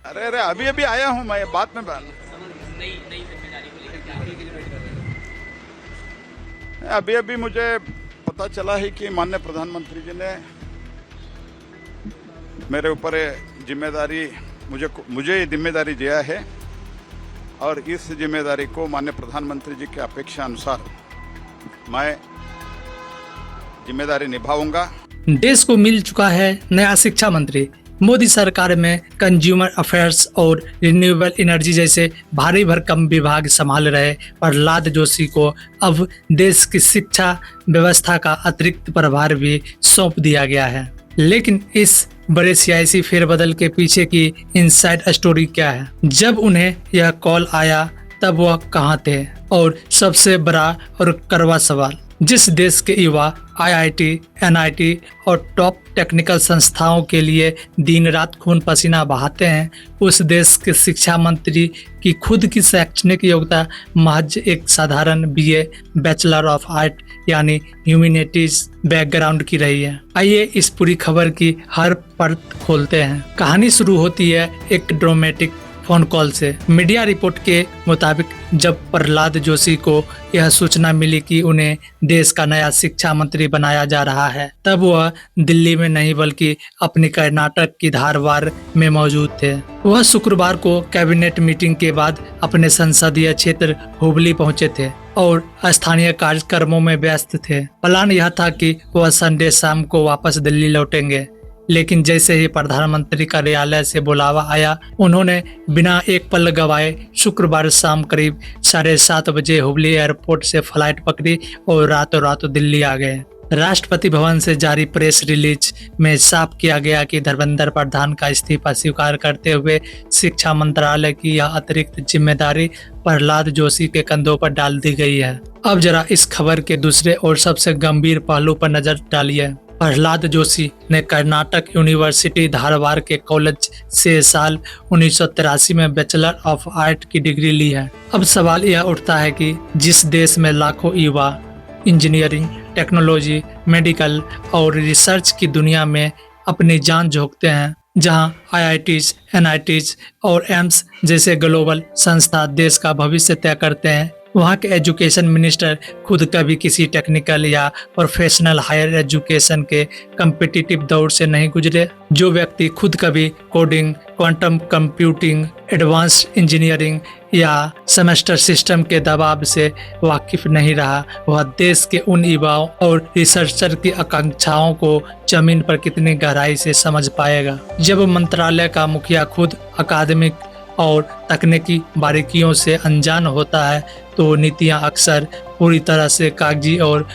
अरे अरे अभी अभी आया हूँ मैं, बाद में नई नई जिम्मेदारी को लेकर क्या अभी अभी मुझे पता चला है कि माननीय प्रधानमंत्री जी ने मेरे ऊपर जिम्मेदारी मुझे ये जिम्मेदारी दिया है और इस जिम्मेदारी को माननीय प्रधानमंत्री जी की अपेक्षा अनुसार मैं जिम्मेदारी निभाऊंगा। देश को मिल चुका है नया शिक्षा मंत्री। मोदी सरकार में कंज्यूमर अफेयर्स और रिन्यूएबल एनर्जी जैसे भारी भरकम विभाग संभाल रहे प्रहलाद जोशी को अब देश की शिक्षा व्यवस्था का अतिरिक्त प्रभार भी सौंप दिया गया है। लेकिन इस बड़े सियासी फेरबदल के पीछे की इनसाइड स्टोरी क्या है? जब उन्हें यह कॉल आया तब वह कहाँ थे? और सबसे बड़ा और कड़वा सवाल, जिस देश के युवा IIT, NIT और टॉप टेक्निकल संस्थाओं के लिए दिन रात खून पसीना बहाते हैं, उस देश के शिक्षा मंत्री की खुद की शैक्षणिक योग्यता महज एक साधारण BA बैचलर ऑफ आर्ट यानी ह्यूमैनिटीज बैकग्राउंड की रही है। आइए इस पूरी खबर की हर परत खोलते हैं। कहानी शुरू होती है एक ड्रामेटिक फोन कॉल से। मीडिया रिपोर्ट के मुताबिक जब प्रहलाद जोशी को यह सूचना मिली कि उन्हें देश का नया शिक्षा मंत्री बनाया जा रहा है, तब वह दिल्ली में नहीं बल्कि अपनी कर्नाटक की धारवाड़ में मौजूद थे। वह शुक्रवार को कैबिनेट मीटिंग के बाद अपने संसदीय क्षेत्र हुबली पहुंचे थे और स्थानीय कार्यक्रमों में व्यस्त थे। प्लान यह था कि वह संडे शाम को वापस दिल्ली लौटेंगे, लेकिन जैसे ही प्रधानमंत्री कार्यालय से बुलावा आया, उन्होंने बिना एक पल गवाए शुक्रवार शाम करीब 7:30 बजे हुबली एयरपोर्ट से फ्लाइट पकड़ी और रातों रात दिल्ली आ गए। राष्ट्रपति भवन से जारी प्रेस रिलीज में साफ किया गया कि धर्मेंद्र प्रधान का इस्तीफा स्वीकार करते हुए शिक्षा मंत्रालय की यह अतिरिक्त जिम्मेदारी प्रहलाद जोशी के कंधों पर डाल दी गई है। अब जरा इस खबर के दूसरे और सबसे गंभीर पहलू पर नजर डालिए। प्रहलाद जोशी ने कर्नाटक यूनिवर्सिटी धारवाड़ के कॉलेज से साल 1983 में बैचलर ऑफ आर्ट की डिग्री ली है। अब सवाल यह उठता है कि जिस देश में लाखों युवा इंजीनियरिंग, टेक्नोलॉजी, मेडिकल और रिसर्च की दुनिया में अपनी जान झोंकते हैं, जहां IITs, NITs और एम्स जैसे ग्लोबल संस्था देश का भविष्य तय करते हैं, वहाँ के एजुकेशन मिनिस्टर खुद कभी किसी टेक्निकल या प्रोफेशनल हायर एजुकेशन के कम्पिटिटिव दौर से नहीं गुजरे। जो व्यक्ति खुद कभी coding, quantum computing, advanced engineering या सेमेस्टर सिस्टम के दबाव से वाकिफ नहीं रहा, वह देश के उन युवाओं और रिसर्चर की आकांक्षाओं को जमीन पर कितनी गहराई से समझ पाएगा। जब मंत्रालय का मुखिया खुद अकादमिक और तकनीकी बारीकियों से अनजान होता है, तो नीतियां अक्सर पूरी तरह से कागजी और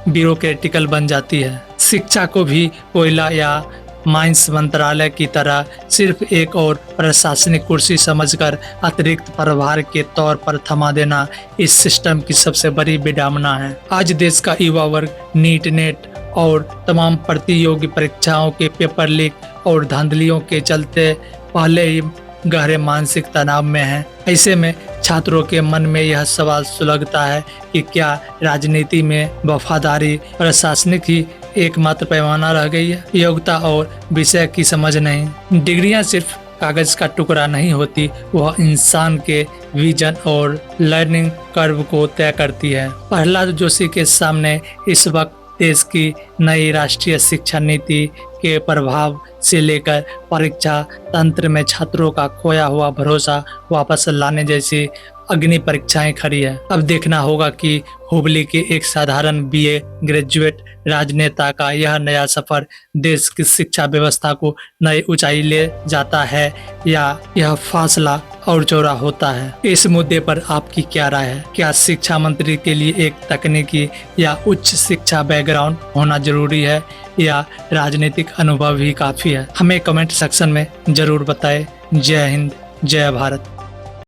ब्यूरोक्रेटिकल बन जाती है। शिक्षा को भी कोयला या माइंस मंत्रालय की तरह सिर्फ एक और प्रशासनिक कुर्सी समझकर अतिरिक्त प्रभार के तौर पर थमा देना इस सिस्टम की सबसे बड़ी विडंबना है। आज देश का युवा वर्ग नीट, नेट और तमाम प्रतियोगी परीक्षाओं के पेपर लीक और धांधलियों के चलते पहले ही गहरे मानसिक तनाव में है। ऐसे में छात्रों के मन में यह सवाल सुलगता है कि क्या राजनीति में वफादारी प्रशासनिक ही एकमात्र पैमाना रह गई है? योग्यता और विषय की समझ नहीं। डिग्रियां सिर्फ कागज का टुकड़ा नहीं होती, वह इंसान के विजन और लर्निंग कर्व को तय करती है। प्रहलाद जोशी के सामने इस वक्त देश की नई राष्ट्रीय शिक्षा नीति के प्रभाव से लेकर परीक्षा तंत्र में छात्रों का खोया हुआ भरोसा वापस लाने जैसी अग्नि परीक्षाएं खड़ी है। अब देखना होगा कि हुबली के एक साधारण BA ग्रेजुएट राजनेता का यह नया सफर देश की शिक्षा व्यवस्था को नई ऊंचाई ले जाता है या यह फासला और चौड़ा होता है। इस मुद्दे पर आपकी क्या राय है? क्या शिक्षा मंत्री के लिए एक तकनीकी या उच्च शिक्षा बैकग्राउंड होना जरूरी है या राजनीतिक अनुभव ही काफी है? हमें कमेंट सेक्शन में जरूर बताएं। जय हिंद, जय भारत।